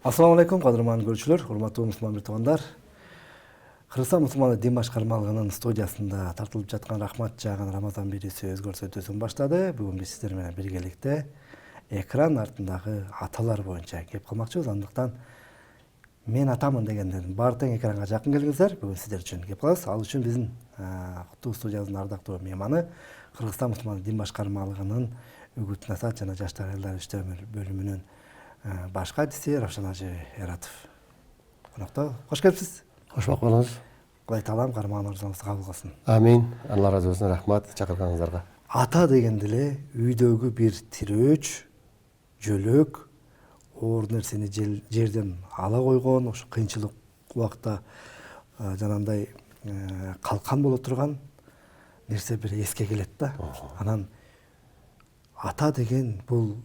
Assalamu алейкум, кадырман көрүүчүлөр, урматтуу мусулман туугандар. Кыргызстан мусулманы дин башкармалыгынын студиясында тартылып жаткан рахмат жааган Рамазан бириси өз көрсөтүүсүн баштады. Бүгүн биз сиздер менен биргеликте экран артындагы аталар боюнча кеп калмакчыбыз. Андыктан мен атамын дегендердин баары тең экранга жакын келиңиздер. Бүгүн сиздер үчүн кеп калабыз. Ал үчүн биздин куттуу студиябыздын ардактуу мейманы Кыргызстан мусулманы дин башкармалыгынын үгүт насаат жана жаштар аялдар иштөө бөлүмүнүн баш катчысы Равшан Ажы Эратов. Конокто кош келипсиз. Хош болдуңуз. Кудай таалам карманыңызды кабыл кылсын. Амин. Алла разы болсун. Рахмат чакырганыңыздарга. Ата дегенде эле үйдөгү бир тирөөч, жөлөк, оор нерсени жерден ала койгон, ошо кыйынчылык убакта жанагындай калкан боло турган нерсе бир эске келет да. Анан ата деген бул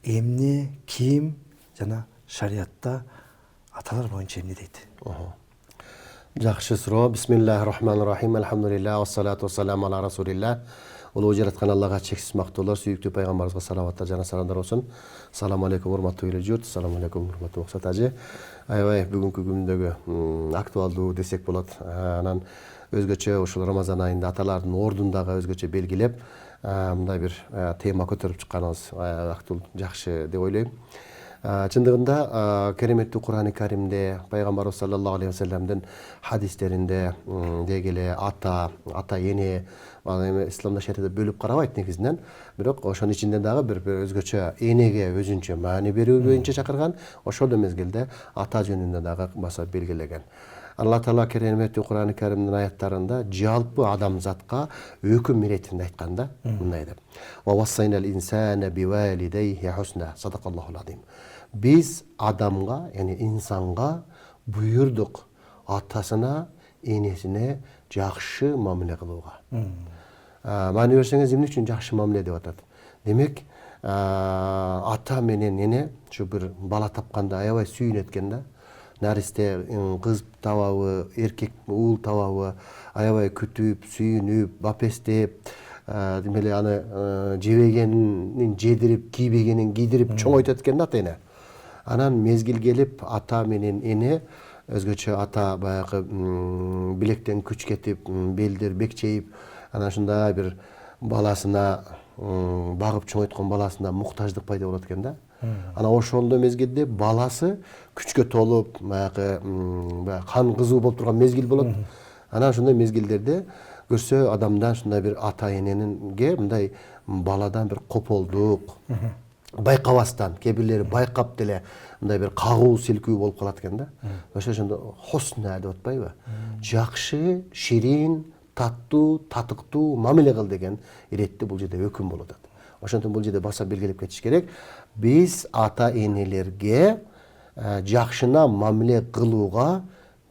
эмне, ким жана шариатта аталар боюнча эмне дейт? Жакшы суроо. Бисмиллахир-рахманир-рахим. Алхамдулилlah, вассалату вассаламу ала расулилlah. Улуу жараткан Аллага чексиз мактоолор, сүйүктүү пайгамбарыбызга салаваттар жана саламдар болсун. Саламу алейкум урматтуу эле журт. Саламу алейкум урматтуу Максат ажы. Аябай бүгүнкү күндөгү актуалдуу десек болот. Анан өзгөчө ушул Рамазан айында аталардын ордундагы өзгөчө белгилеп, мындай бир тема көтөрүп чыкканыңыз актуал, жакшы деп ойлойм. Чындыгында кереметтүү Кур'ан-ы Каримде пайгамбарыбыз саллаллаху алейхи вассаламдын хадистеринде дегеле ата эне эми исламда шариатта бөлүп карабайт негизинен, бирок ошонун ичинде дагы бир өзгөчө энеге өзүнчө маани берүү боюнча чакырган, ошол мезгилде ата жөнүндө дагы баса белгилеген. Алла Таала кереметтүү Кур'ан-ы Каримдин аяттарында жалпы адамзатка өкүм иретинде айтканда мындай деп: "Ва вассайнал инсана бивалидейхи хусна." Садакаллахул азим. Биз адамга, яни инсанга буйрдук атасына, энесине жакшы мамиле кылууга. Маани берсеңиз, эмне үчүн жакшы мамиле деп атат? Демек, ата менен эне ушу бир бала тапканда аябай сүйүнөт экен да. Наристе кыз табабы, эркек уул табабы, аябай күтүп, сүйүнүп, бапестеп, демеле аны жебегенин жедирип, кийбегенин кийдирип чоңойтот экен да ата эне. Анан мезгил келип ата менен эне, өзгөчө ата баягы билектен күч кетип, белдер бекчейип, анан ушундай бир баласына багып чоңойткон баласына муктаждык пайда болот экен да. Анан ошондой мезгилде баласы күчкө толуп, баягы кан кызуу болуп турган мезгил болот. Анан ошондой мезгилдерде көрсө адамдан ушундай бир ата эненинге мындай баладан бир кополдук, байкабастан, кээ бирлери байкап деле мындай бир кагуу силкүү болуп калат экен да. Ошондо хусна деп атпайбы? Жакшы, ширин, таттуу, татыктуу мамиле кыл деген иретти бул жерде өкүм болуп атат. Ошондон бул жерде баса белгилеп кетиш керек. Биз ата энелерге жакшына мамиле кылууга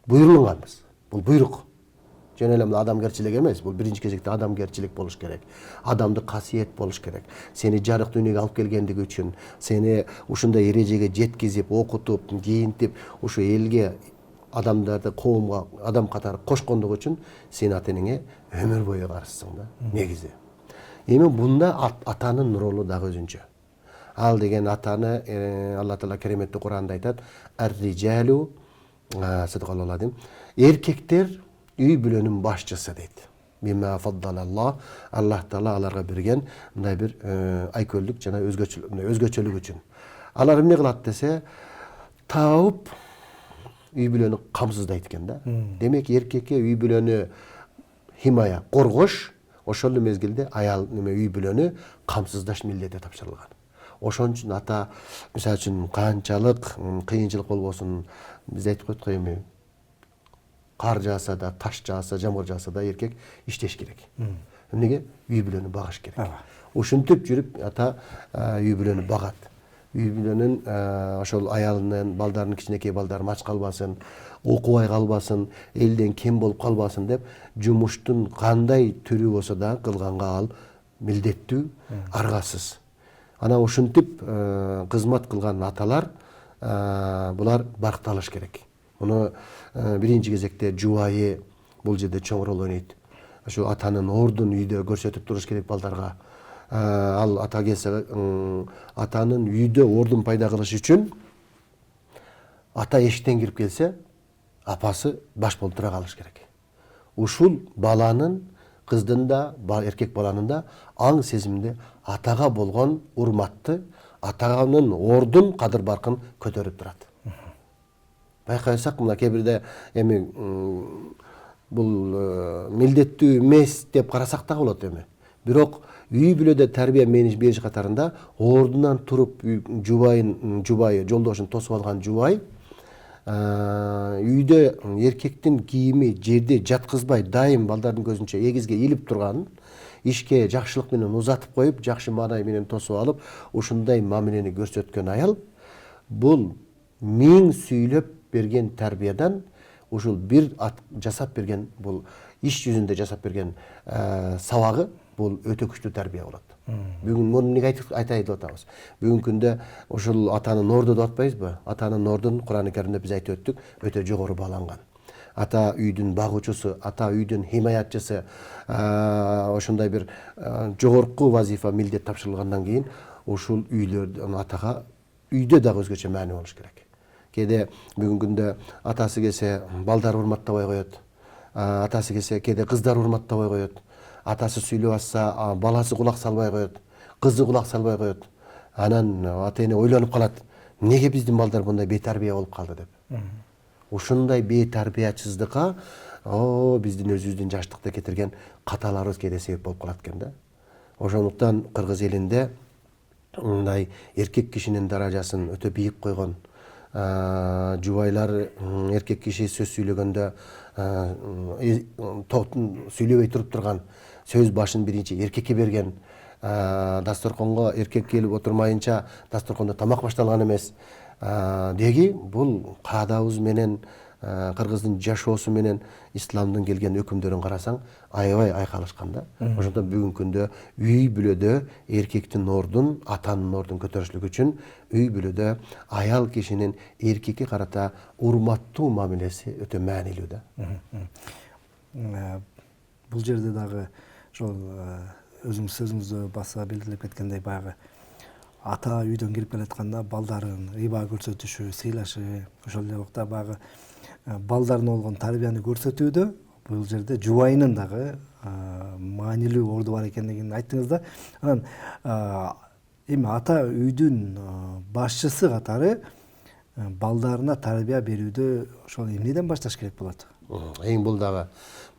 буйрулганбыз. Бул буйрук. Жөн эле адамгерчилик эмес, бул биринчи кезекте адамгерчилик болуш керек. Адамдык касиет болуш керек. Сени жарык дүйнөгө алып келгендиги үчүн, сени ушундай эрежеге жеткизип, окутуп, кийинтип, ушу элге, адамдарды коомго адам катары кошкондугу үчүн сен ата энеңе өмүр бою карызсың да, негизи. Эми бунда атанын ролу дагы өзүнчө. Ал деген атаны Алла Таала кереметтүү Кур'анда айтат: "Ар-риджалу садакаллахул азим." Эркектер үй бүлөнүн башчысы дейт. Бимма фаддалаллах, Аллах Таала аларга берген мындай бир айкөлдүк жана өзгөчөлүк үчүн. Алар эмне кылат десе, таап үй бүлөнү камсыздайт экен да. Демек эркекке үй бүлөнү химая, коргош, ошол мезгилде аял үй бүлөнү камсыздаш милдети тапшырылган. Ошон үчүн ата, мисалы үчүн канчалык кыйынчылык болбосун, биз айтып койдук эми, кар жааса да, таш жааса, жамгыр жааса да эркек иштеш керек. Эмнеге? Үй бүлөнү багыш керек. Ушинтип жүрүп ата үй бүлөнү багат. Үй бүлөнүн ошол аялынын, балдарынын, кичинекей балдарын ач калбасын, окубай калбасын, элден кем болуп калбасын деп жумуштун кандай түрү болсо да кылганга ал милдеттүү, аргасыз. Анан ушинтип кызмат кылган аталар булар баркталыш керек. Муну биринчи кезекте жубайы бул жерде чоң роль ойнойт. Ошо атанын ордун үйдө көрсөтүп туруш керек балдарга. Ал ата келсе атанын үйдө ордун пайда кылыш үчүн ата эшиктен кирип келсе, апасы баш болуп тура калыш керек. Ушул баланын, кыздын да, эркек баланын да аң сезимде атага болгон урматты, атанын ордун, кадыр баркын көтөрүп турат. Байкасак, мына кээ бирде эми бул милдеттүү эмес деп карасак да болот эми. Бирок үй бүлөдө тарбия бериш катарында ордунан туруп жубайы, жолдошун тосуп алган жубай үйдө эркектин кийими жерде жаткызбай, дайым балдардын көзүнчө эгизге илип турганын, ишке жакшылык менен узатып коюп, жакшы маанай менен тосуп алып, ушундай мамилени көрсөткөн аял, бул миң сүйлөп берген тарбиядан ушул бир жасап берген, бул иш жүзүндө жасап берген сабагы бул өтө күчтүү тарбия болот. Бүгүн муну эмнеге айтайын деп атабыз? Бүгүнкү күндө ушул атанын орду деп атпайбызбы? Атанын ордун Кур'ан-ы Каримде биз айтып өттүк, өтө жогору бааланган. Ата үйдүн багуучусу, ата үйдүн химаятчысы, ошондой бир жогорку вазифа, милдет тапшырылгандан кийин ушул үйлөрдөн атага үйдө дагы өзгөчө маани болуш керек. Кээде бүгүнкү күндө атасы келсе балдар урматтабай коет. Атасы келсе кээде кыздар урматтабай коет. Атасы сүйлөп атса, баласы кулак салбай коет, кызы кулак салбай коет. Анан ата-эне ойлонуп калат, неге биздин балдар мындай бейтарбия болуп калды деп. Ушундай бейтарбиячсыздыкка биздин өзүбүздүн жаштыкта кетирген каталарыбыз кээде себеп болуп калат экен да. Ошондуктан кыргыз элинде мындай эркек кишинин даражасын өтө бийик койгон, жубайлар эркек киши сөз сүйлөгөндө сүйлөбөй туруп турган, сөз башын биринчи эркекке берген, дасторконго эркек келип отурмайынча дасторкондо тамак башталган эмес. Деги бул каадабыз менен, кыргыздын жашоосу менен исламдын келген өкүмдөрүн карасаң, аябай айкалышкан да. Ошондон бүгүнкү күндө үй бүлөдө эркектин ордун, атанын ордун көтөрүшлүк үчүн үй бүлөдө аял кишинин эркекке карата урматтуу мамилеси өтө маанилүү да. Бул жерде дагы ошол өзүңүз сөзүңүздө баса белгилеп кеткендей, баягы ата үйдөн кирип келатканда балдарын ыйба көрсөтүшү, сыйлашы, ошол эле убакта баягы балдарына болгон тарбияны көрсөтүүдө бул жерде жубайынын дагы маанилүү орду бар экендигин айттыңыз да. Анан эми ата үйдүн башчысы катары балдарына тарбия берүүдө ошол эмнеден башташ керек болот? Эң бул дагы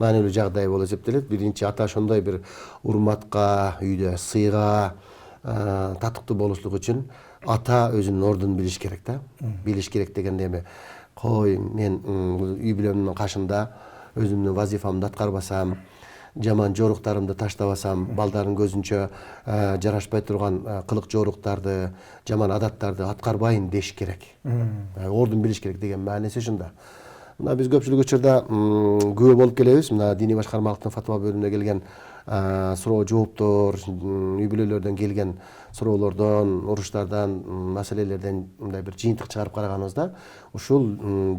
маанилүү жагдай болуп эсептелет. Биринчи ата ошондой бир урматка, үйдө сыйга татыктуу болушлук үчүн ата өзүнүн ордун билиш керек да. Билиш керек дегенде эми кой мен үй бүлөмдүн кашында өзүмдүн вазифамды аткарбасам, жаман жоруктарымды таштабасам, балдардын көзүнчө жарашпай турган кылык жоруктарды, жаман адаттарды аткарбайын деш керек. Ордун билиш керек деген мааниси ушунда. Мына биз көпчүлүк учурда күбө болуп келебиз. Мына диний башкармалыктын фатва бөлүмүнө келген суроо жооптор, үй бүлөлөрдөн келген суроолордон, уруштардан, маселелерден мындай бир жыйынтык чыгарып караганыбызда, ушул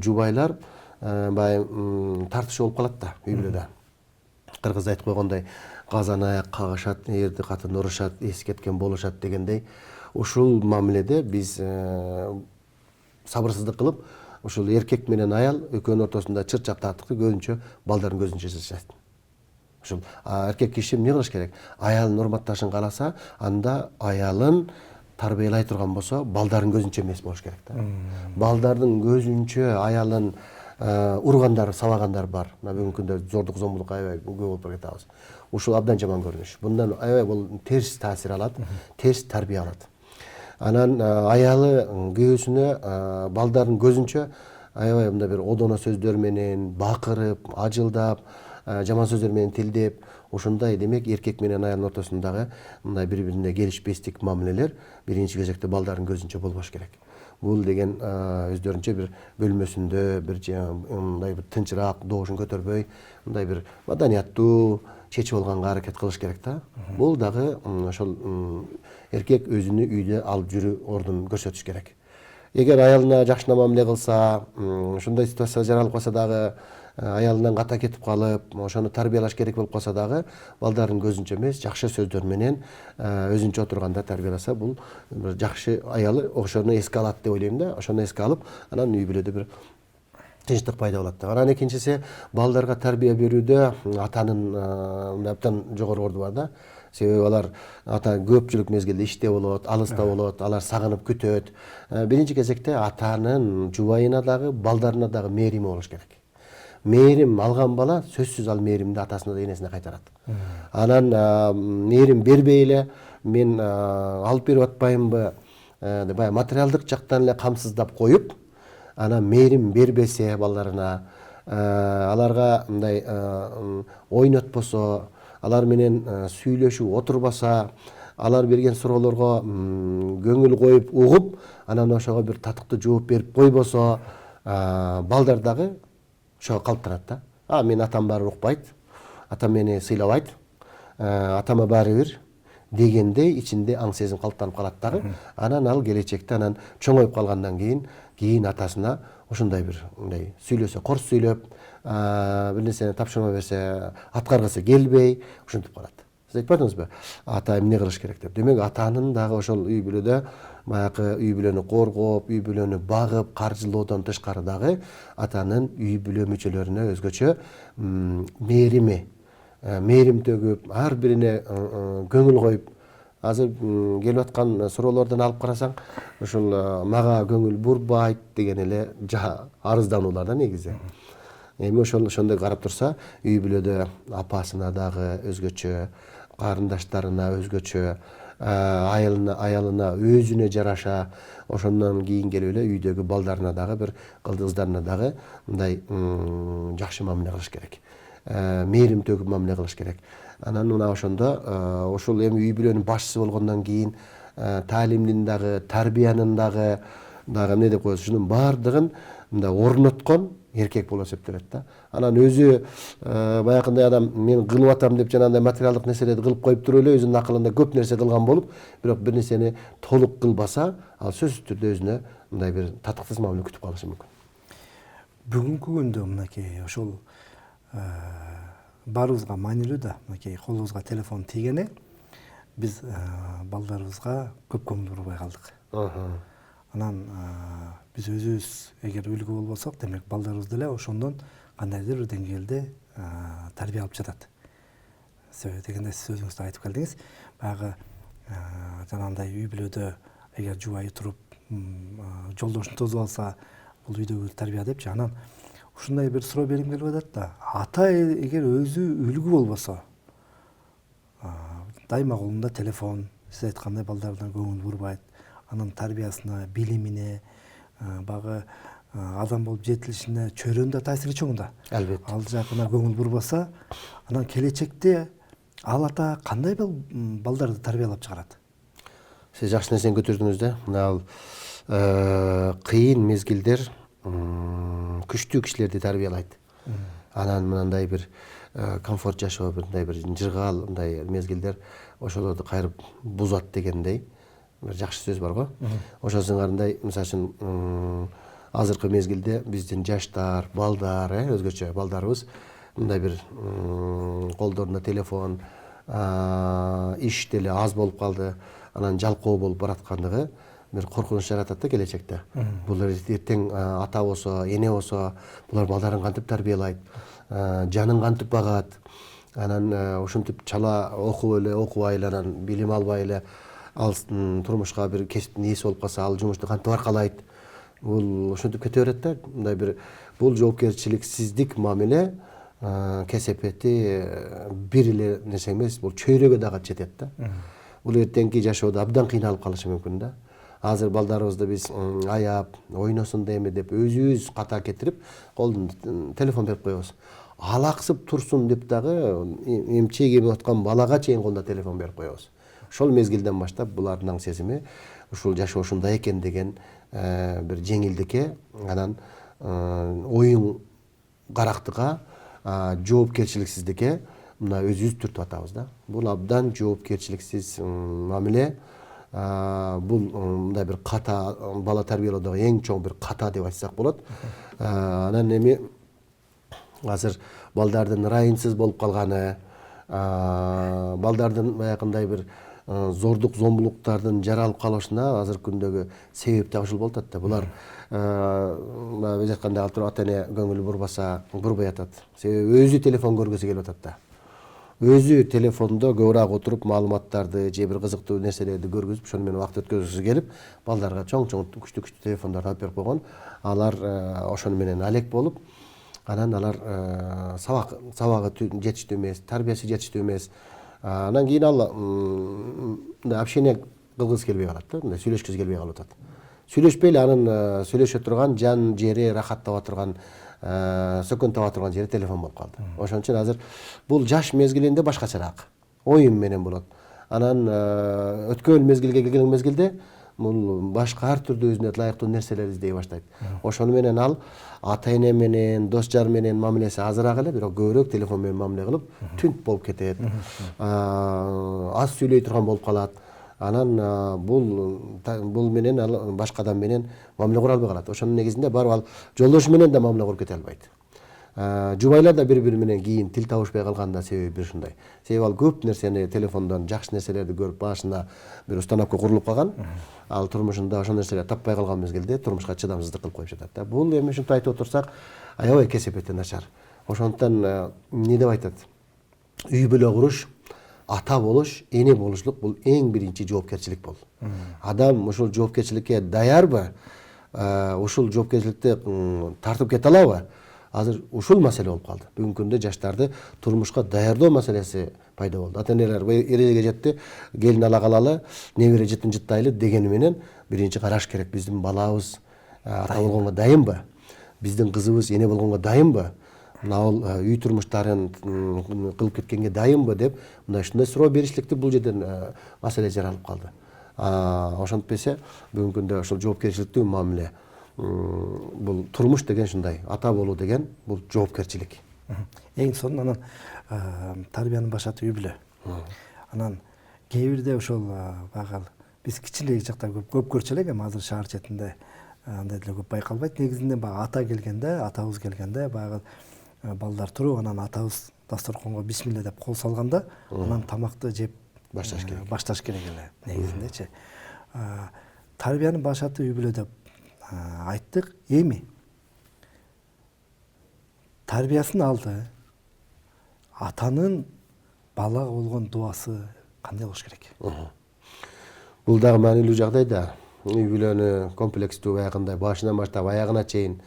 жубайлар баягы тартыш болуп калат да үй бүлөдө. Кыргызда айтып койгондой, казан аяк кагышат, эрди катын урушат, эси кеткен болушат дегендей, ушул мамиледе биз сабырсыздык кылып, ушул эркек менен аял экөөнүн ортосунда чырчап тартыкты көбүнчө балдардын көзүнчө жасайт. Ушул эркек киши эмне кылыш керек? Аялын урматташын кааласа, анда аялын тарбиялай турган болсо, балдардын көзүнчө эмес болуш керек да. Балдардын көзүнчө аялын ургандар, сабагандар бар. Мына бүгүнкү күндө зордук, зомбулук аябай көп болуп кетабыз. Ушул абдан жаман көрүнүш. Bundan аябай бул терс таасир алат, терс тарбия алат. Анан аялы күйөөсүнө балдардын көзүнчө аябай мындай бир одоно сөздөр менен бакырып, ажылдап, жаман сөздөр менен тилдеп, ошондой демек эркек менен аялдын ортосундагы мындай бири-бирине келишпестик мамилелер биринчи кезекте балдардын көзүнчө болбош керек. Бул деген өздөрүнчө бир бөлмөсүндө бир мындай бир тынчыраак, добушун көтөрбөй, мындай бир маданияттуу чечип алганга аракет кылыш керек да. Бул дагы ошол эркек өзүнү үйдө алып жүрүү ордун көрсөтүш керек. Эгер аялына жакшы мамиле кылса, ушундай ситуация жаралып калса дагы аялынан ката кетип калып, ошону тарбиялаш керек болуп калса дагы, балдардын көзүнчө эмес, жакшы сөздөр менен өзүнчө отурганда тарбияласа, бул бир жакшы аялы ошону эске алат деп ойлойм да. Ошону эске алып, анан үй бүлөдө бир тынчтык пайда болот. Анан экинчиси, балдарга тарбия берүүдө атанын абдан жогору орду бар да. Себеби алар ата көпчүлүк мезгилде иште болот, алыста болот, алар сагынып күтөт. Биринчи кезекте атанын жубайына дагы, балдарына дагы мээрими болуш керек. Мээрим алган бала сөзсүз ал мээримди атасына да энесине кайтарат. Анан мээрим бербей эле мен алып берип атпаймынбы деп баягы материалдык жактан эле камсыздап коюп, анан мээрим бербесе балдарына, аларга мындай ойнотпосо, алар менен сүйлөшүп отурбаса, алар берген суроолорго көңүл коюп угуп, анан ошого бир татыктуу жооп берип койбосо, балдар дагы ошого калыптанат да. Мен атам баары укпайт, атам мени сыйлабайт, атама баары бир дегендей ичинде аң сезим калыптанып калат дагы. Анан ал келечекте анан чоңоюп калгандан кийин атасына ошондой бир мындай сүйлөсө корс сүйлөп, бир нерсени тапшырма берсе аткаргысы келбей ушинтип калат. Сиз айтып атпадыңызбы? Ата эмне кылыш керек деп. Демек атанын дагы ошол үй бүлөдө баягы үй бүлөнү коргоп, үй бүлөнү багып, каржылоодон тышкары дагы атанын үй бүлө мүчөлөрүнө өзгөчө мээрим төгүп, ар бирине көңүл коюп, азыр келип аткан суроолордон алып карасаң, ушул мага көңүл бурбайт деген эле арыздануулар да негизи. Эми ошондой карап турса, үй бүлөдө апасына дагы өзгөчө, карындаштарына өзгөчө, аялына өзүнө жараша, ошондон кийин келип эле үйдөгү балдарына дагы бир кыздарына дагы мындай жакшы мамиле кылыш керек. Мээрим төгүп мамиле кылыш керек. Анан мына ошондо ушул эми үй бүлөнүн башчысы болгондон кийин таалимдин дагы, тарбиянын дагы эмне деп коебуз, ушунун баардыгын мындай орноткон эркек болуп эсептелет да. Анан өзү баягындай адам мен кылып атам деп жанагындай материалдык нерселерди кылып коюп туруп эле өзүнүн акылында көп нерсе кылган болуп, бирок бир нерсени толук кылбаса, ал сөзсүз түрдө өзүнө мындай бир татыктуу мамиле күтүп калышы мүмкүн. Бүгүнкү күндө мынакей ошол баарыбызга маанилүү да, мынакей колубузга телефон тийгени биз балдарыбызга көп көңүл бурбай калдык. Анан биз өзүбүз эгер үлгү болбосок, демек балдарыбыз деле ошондон кандайдыр бир деңгээлде тарбия алып жатат. Себеби дегенде сиз өзүңүз да айтып келдиңиз, баягы жанагындай үй бүлөдө эгер жубайы туруп жолдошун тосуп алса, бул үйдөгү тарбия депчи. Анан ушундай бир суроо берим келип атат да. Ата эгер өзү үлгү болбосо, дайыма колунда телефон, сиз айткандай балдарына көңүл бурбайт, анын тарбиясына, билимине, багы адам болуп жетилишине чөйрөнүн да таасири чоң да. Албетте. Ал жакына көңүл бурбаса, анан келечекте ал ата кандай балдарды тарбиялап чыгарат? Сиз жакшы нерсени көтөрдүңүз да. Мына ал кыйын мезгилдер күчтүү кишилерди тарбиялайт. Анан мындай бир комфорт жашоо, мындай бир жыргал мындай мезгилдер ошолорду кайрып бузат дегендей бир жакшы сөз бар го. Ошол сыңарындай, мисалы үчүн азыркы мезгилде биздин жаштар, балдар, өзгөчө балдарыбыз мындай бир колдорунда телефон, иш деле аз болуп калды, анан жалкоо болуп бараткандыгы бир коркунуч жаратат да келечекте. Булар эртең ата болсо, эне болсо, булар балдарын кантип тарбиялайт, жанын кантип багат, анан ушинтип чала окуп эле, окубай эле, анан билим албай эле, ал турмушка бир кесиптин ээси болуп калса, ал жумушту кантип аркалайт, бул ушинтип кете берет да. Мындай бир бул жоопкерчиликсиздик мамиле кесепети бир эле нерсе эмес, бул чөйрөгө дагы жетет да. Бул эртеңки жашоодо абдан кыйналып калышы мүмкүн да. Азыр балдарыбызды биз аяп, ойносун дейми деп өзүбүз ката кетирип, колдун телефон берип коебуз. Алаксып турсун деп дагы эмчек эми аткан балага чейин колуна телефон берип коебуз. Ошол мезгилден баштап булардын сезими ушул жашоо ушундай экен деген бир жеңилдикке, анан оюн карактыга, жоопкерчиликсиздикке мына өзүбүз түртүп атабыз да. Бул абдан жоопкерчиликсиз мамиле. Бул мындай бир ката бала тарбиялоодогу эң чоң бир ката деп айтсак болот. Анан эми азыр балдардын ырайынсыз болуп калганы, балдардын баягындай бир зордук зомбулуктардын жаралып калышына азыркы күндөгү себеп да ушул болуп атат да. Булар биз айткандай ал туруп ата эне көңүл бурбаса бурбай атат. Себеби өзү телефон көргүсү келип атат да. Өзү телефондо көбүрөөк отуруп маалыматтарды же бир кызыктуу нерселерди көргүзүп, ошону менен убакыт өткөзгүсү келип, балдарга чоң күчтүү телефондорду алып берип койгон. Алар ошону менен алек болуп, анан алар сабагы жетиштүү эмес, тарбиясы жетиштүү эмес. Анан кийин ал общение кылгысы келбей калат да, мындай сүйлөшкүсү келбей калып атат. Сүйлөшпөй эле анын сүйлөшө турган жан жери, рахат таба турган, сөкөн таба турган жери телефон болуп калды. Ошон үчүн азыр бул жаш мезгилинде башкачараак, оюн менен болот. Анан өткөн мезгилге келген мезгилде бул башка ар түрдүү өзүнө ылайыктуу нерселерди издей баштайт. Ошону менен ал ата эне менен, дос жар менен мамилеси азыраак эле, бирок көбүрөөк телефон менен мамиле кылып, түнт болуп кетет. Аз сүйлөй турган болуп калат. Анан бул менен ал башка адам менен мамиле кура албай калат. Ошонун негизинде барып ал жолдошу менен да мамиле куруп кете албайт. Жубайлар да бири-бири менен кийин тил табышпай калганына себеби бир ушундай. Себеби ал көп нерсени телефондон жакшы нерселерди көрүп башына бир установка курулуп калган. Ал турмушунда ошол нерселерди таппай калган мезгилде турмушка чыдамсыздык кылып коюп жатат да. Бул эми ушинтип айтып отурсак, аябай кесепети начар. Ошондуктан эмне деп айтат? Үй бүлө куруш, ата болуш, эне болушлук бул эң биринчи жоопкерчилик болду. Адам ушул жоопкерчиликке даярбы? Ушул жоопкерчиликти тартып кете алабы? Азыр ушул маселе болуп калды. Бүгүнкү күндө жаштарды турмушка даярдоо маселеси пайда болду. Ата энелер эрежеге жетти, келин ала калалы, небере жытын жыттайлы дегени менен биринчи караш керек. Биздин балабыз ата болгонго дайынбы? Биздин кызыбыз эне болгонго дайынбы? Үй турмуштарын кылып кеткенге дайынбы деп мындай ушундай суроо беришликти бул жерден маселе жаралып калды. Ошентип эсе бүгүнкү күндө ошол жоопкерчиликтүү мамиле, бул турмуш деген ушундай, ата болуу деген бул жоопкерчилик. Эң сонун анан тарбиянын башаты үй бүлө. Анан кээ бирде ошол багал биз кичинекей чакта көп көрчү элек, эми азыр шаар четинде андай деле көп байкалбайт. Негизинде баягы ата келгенде, атабыз келгенде баягы балдар туруп, анан атабыз дасторконго бисмилля деп кол салганда, анан тамакты жеп башташ керек эле негизиндечи. Тарбиянын башаты үй бүлө деп айттык. Эми тарбиясын алды. Атанын балага болгон дуасы кандай болуш керек? Бул дагы маанилүү жагдай да. Үй бүлөнү комплекстүү баягындай башынан баштап аягына чейин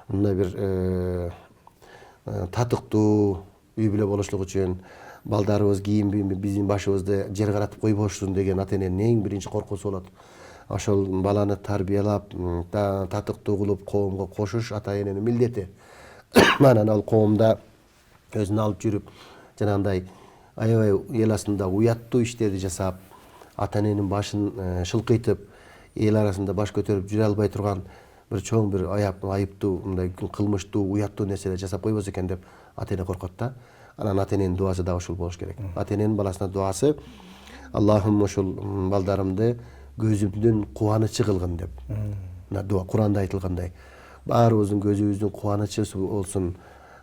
мындай бир татыктуу үй бүлө болушлук үчүн балдарыбыз кийин биздин башыбызды жер каратып койбошсун деген ата эненин эң биринчи коркусу болот. Ошол баланы тарбиялап, татыктуу кылып коомго кошуш ата эненин милдети. Анан ал коомдо өзүн алып жүрүп, жанагындай аябай эл астында уяттуу иштерди жасап, ата эненин башын шылкыйтып, эл арасында баш көтөрүп жүрө албай турган бир чоң бир айыптуу, мындай кылмыштуу, уяттуу нерселер жасап койбосо экен деп ата эне коркот да. Анан ата эненин дуасы да ушул болуш керек. Ата эненин баласына дуасы: Аллахым ушул балдарымды көзүмдүн кубанычы кылгын деп. Мына дуа Куранда айтылгандай. Баарыбыздын көзүбүздүн кубанычы болсун.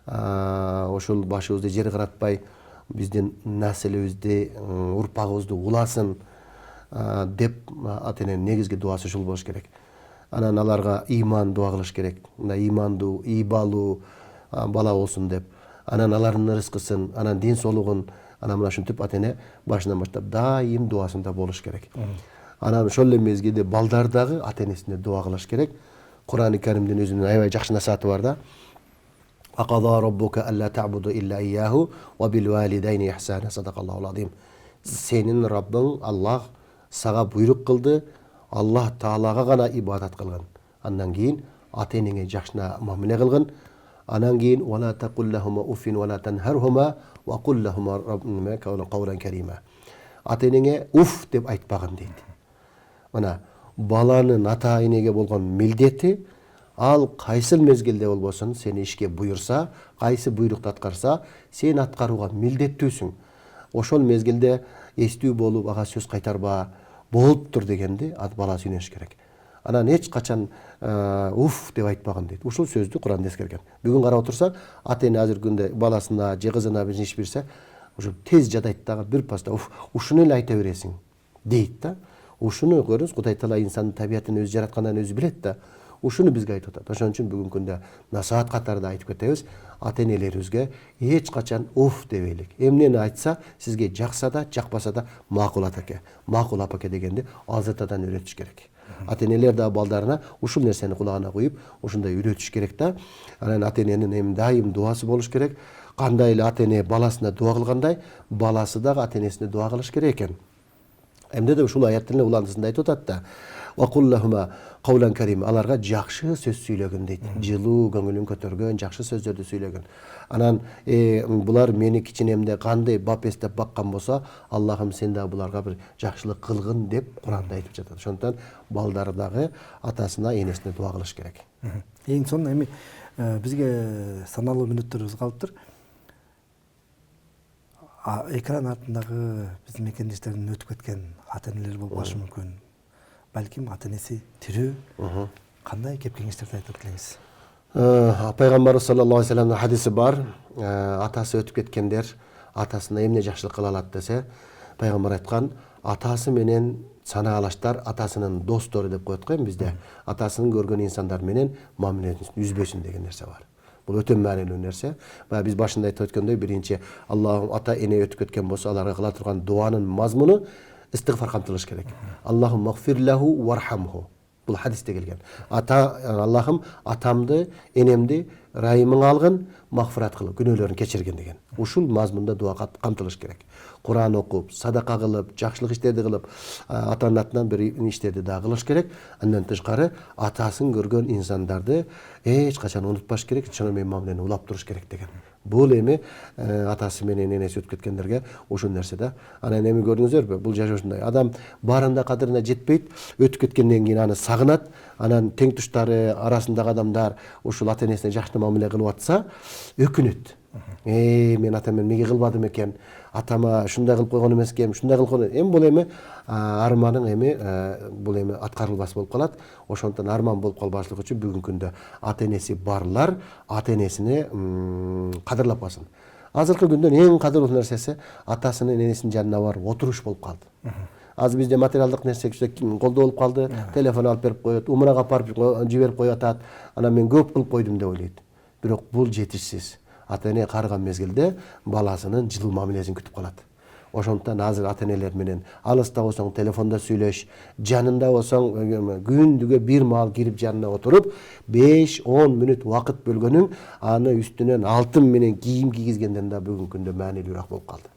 Ошол башыбызды жер каратпай, биздин населибизди, урпагыбызды уласын деп ата эненин негизги дуасы ушул болуш керек. Анан аларга иман дуа кылыш керек. Мындай имандуу, ийбалуу бала болсун деп. Анан алардын ырыскысын, анан ден соолугун, анан мына ушинтип ата эне башынан баштап дайым дуасында болуш керек. Анан ошол эле мезгилде балдар дагы ата энесине дуа кылыш керек. Кур'ан-ы Каримдин өзүнүн аябай жакшы насааты бар да. Акада роббука алла та'буду илля ияху ва бил валидайни ихсана. Садакаллахул азим. Сенин Раббың Аллах сага буйрук кылды, Аллах Таалага гана ибадат кылгын. Андан кийин ата энеңе жакшына мамиле кылгын. Анан кийин вала тaqulлахума уфин вала танхархума ва куллахума раббума кавлан карима. Ата энеңе уф деп айтпагын дейт. Мына баланын ата энеге болгон милдети, ал кайсы мезгилде болбосун сени ишке буйрса, кайсы буйрукту аткарса, сен аткарууга милдеттүүсүң. Ошол мезгилде эстүү болуп, ага сөз кайтарба, болуптур дегенди бала сүйнөш керек. Анан эч качан уф деп айтпаган дейт. Ушул сөздү Куранда эскерген. Бүгүн карап отурсак, ата-эне азыркы күндө баласына же кызына бир иш берсе, ушу тез жадайт дагы бир паста уф, ушуну эле айта бересиң дейт да. Ушуну көрүңүз, Кудай Таала инсандын табиятын өзү жараткандан өзү билет да. Ушуну бизге айтып атат. Ошон үчүн бүгүнкү күндө насаат катарында айтып кетебиз. Ата-энелерибизге эч качан уф дебейлик. Эмнени айтса, сизге жакса да, жакпаса да макул атаке, макул апаке дегенди азыртадан үйрөтүш керек. Ата-энелер да балдарына ушул нерсени кулагына куюп, ушундай үйрөтүш керек да. Анан ата-эненин эми дайым дуасы болуш керек. Кандай эле ата-эне баласына дуа кылгандай, баласы дагы ата-энесине дуа кылыш керек экен. Эмне де ушул аяттын уландысында айтып атат да. Вакуллахума каулан карим. Аларга жакшы сөз сүйлөгөн дейт. Жылуу, көңүлүн көтөргөн, жакшы сөздөрдү сүйлөгөн. Анан булар мени кичинемде кандай бап эстеп баккан болсо, Аллахым сен да буларга бир жакшылык кылгын деп Куранда айтып жатат. Ошондон балдар дагы атасына, энесине дуа кылыш керек. Эң сонун эми бизге саналуу мүнөттөрүбүз калыптыр. Экран артындагы биздин мекендештердин өтүп кеткен ата-энелер болуп калышы мүмкүн. Балким ата-энеси тирүү. Кандай кеп кеңештерди айтып келеңиз? Пайгамбарыбыз саллаллаху алейхи вассаламдын хадиси бар. Атасы өтүп кеткендер атасына эмне жакшылык кыла алат десе, пайгамбар айткан, атасы менен санаалаштар атасынын достору деп коет го бизде. Атасын көргөн инсандар менен мамилесин үзбөсүн деген нерсе бар. Бул өтө маанилүү нерсе. Баягы биз башында айтып өткөндөй, биринчи Аллахым ата-эне өтүп кеткен болсо, аларга кыла турган дуанын мазмуну истигфар камтылыш керек. Аллахум магфирлаху вархамху. Бул хадисте келген. Аллахым атамды, энемди райымың алгын, магфират кыл, күнөөлөрүн кечиргин деген. Ушул мазмунда дуа камтылыш керек. Куран окуп, садака кылып, жакшылык иштерди кылып, атанын атынан бир иштерди да кылыш керек. Андан тышкары атасын көргөн инсандарды эч качан унутпаш керек, чоң менен мамилени улап туруш керек деген. Бул эми атасы менен энеси өтүп кеткендерге ушул нерсе да. Анан эми көрдүңүздөрбү? Бул жашоошундай. Адам барында кадырына жетпейт, өтүп кеткенден кийин аны сагынат. Анан тең туштары арасындагы адамдар ушул ата-энесине жакшы мамиле кылып атса, өкүнөт. Мен атам менен эмнеге кылбадым экен? Атама ушундай кылып койгон эмес экен, ушундай кылып койгон. Эми бул эми арманың бул эми аткарылбас болуп калат. Ошондон арман болуп калбашлык үчүн бүгүнкү күндө ата-энеси барлар ата-энесине кадырлап калсын. Азыркы күндөн эң кадырлуу нерсеси атасынын энесинин жанына барып отуруш болуп калды. Азыр бизде материалдык нерсе колдоо болуп калды. Телефон алып берип коет, умрага апарып жиберип коюп атат. Анан мен көп кылып койдум деп ойлойт. Бирок бул жетишсиз. Ата-эне карыган мезгилде баласынын жылуу мамилесин күтүп калат. Ошондон азыр ата-энелер менен алыста болсоң телефондо сүйлөш, жанында болсоң күндүгө бир маал кирип жанына отуруп 5-10 мүнөт убакыт бөлгөнүң аны үстүнөн алтын менен кийим кийгизгенден да бүгүнкү күндө маанилүүрөөк болуп калды.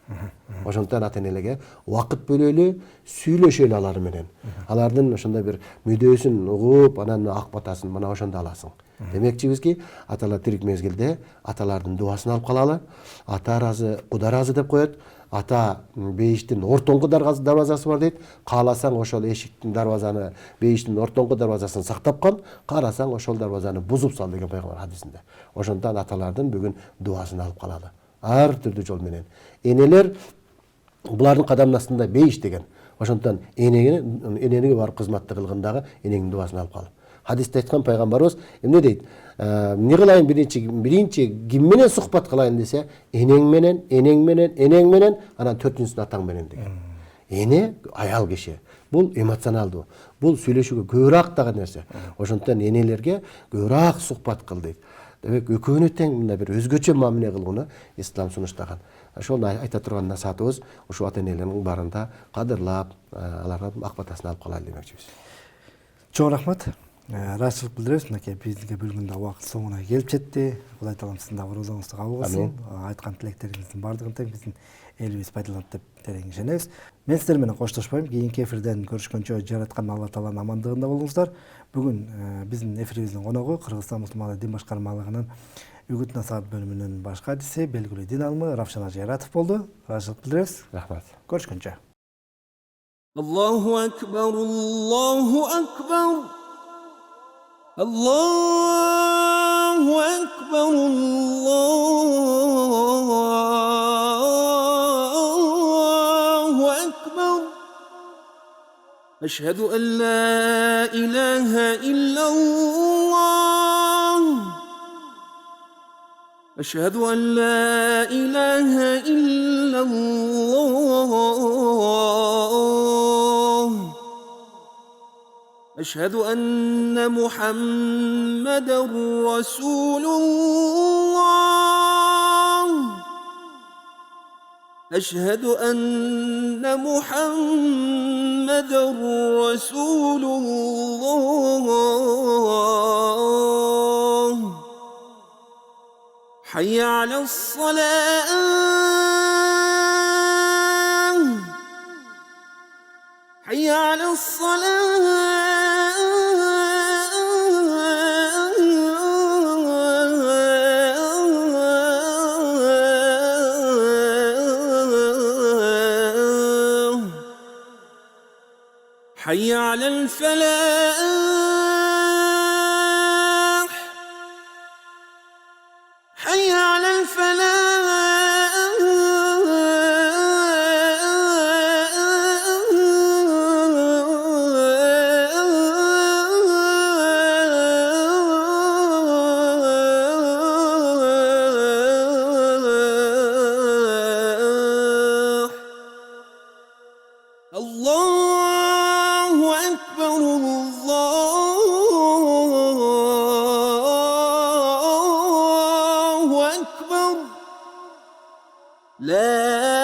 Ошондон ата-энелерге убакыт бөлөлү, сүйлөшөлү алар менен. Алардын ошондой бир мүдөөсүн угуп, анан ак батасын мына ошондо аласың. Демекчибизки, аталар тирик мезгилде аталардын дуасын алып калалы. Ата ыраазы, Кудай ыраазы деп коет. Ата бейиштин ортоңку дарбазасы бар дейт. Кааласаң ошол эшиктин дарбазаны, бейиштин ортоңку дарбазасын сактап кал, кааласаң ошол дарбазаны бузуп сал деген пайгамбар хадисинде. Ошондон аталардын бүгүн дуасын алып калалы. Ар түрдүү жол менен. Энелер булардын кадамынын астында бейиш деген. Ошондон энеге барып кызматты кылгандагы энеңдин дуасын алып кал. Хадисте айткан пайгамбарыбыз эмне дейт? Эмне кылайын биринчи ким менен сухбат кылайын десе, энең менен, анан төртүнчүсүн атаң менен деген. Эне аял киши. Бул эмоционалдуу. Бул сүйлөшүүгө көбүрөөк дагы нерсе. Ошондон энелерге көбүрөөк сухбат кыл дейт. Демек экөөнү тең мындай бир өзгөчө мамиле кылууну ислам сунуштаган. Ошол айта турган насаатыбыз ушу ата-энелердин барында кадырлап, аларга ак батасын алып калайлы демекчибиз. Чоң рахмат. Ыраазычылык билдиребиз. Мынакей бизге бөлгөндө убакыт соңуна келип жетти. Кудай таалам сиздин дагы оозуңузду кабыл кылсын. Айткан тилектериңиздин баардыгын тең биздин элибиз пайдаланат деп терең ишенебиз. Мен сиздер менен коштошпойм. Кийинки эфирден көрүшкөнчө жараткан Алла тааланын амандыгында болуңуздар. Бүгүн биздин эфирибиздин коногу Кыргызстан мусулмандары дин башкармалыгынын үгүт насаат бөлүмүнүн баш кадиси, белгилүү дин алымы Равшан Ажыяратов болду. Ыраазычылык билдиребиз. Рахмат. Көрүшкөнчө. Аллаху акбар, Аллаху акбар. Allahu Ekber, Allahu Ekber. أشهد أن لا إله إلا الله أشهد أن لا إله إلا الله أشهد أن محمدا رسول الله أشهد أن محمدا رسول الله حي على الصلاة حي على الصلاة حي على الفلاح حي على الفلاح الله أكبر الله أكبر لا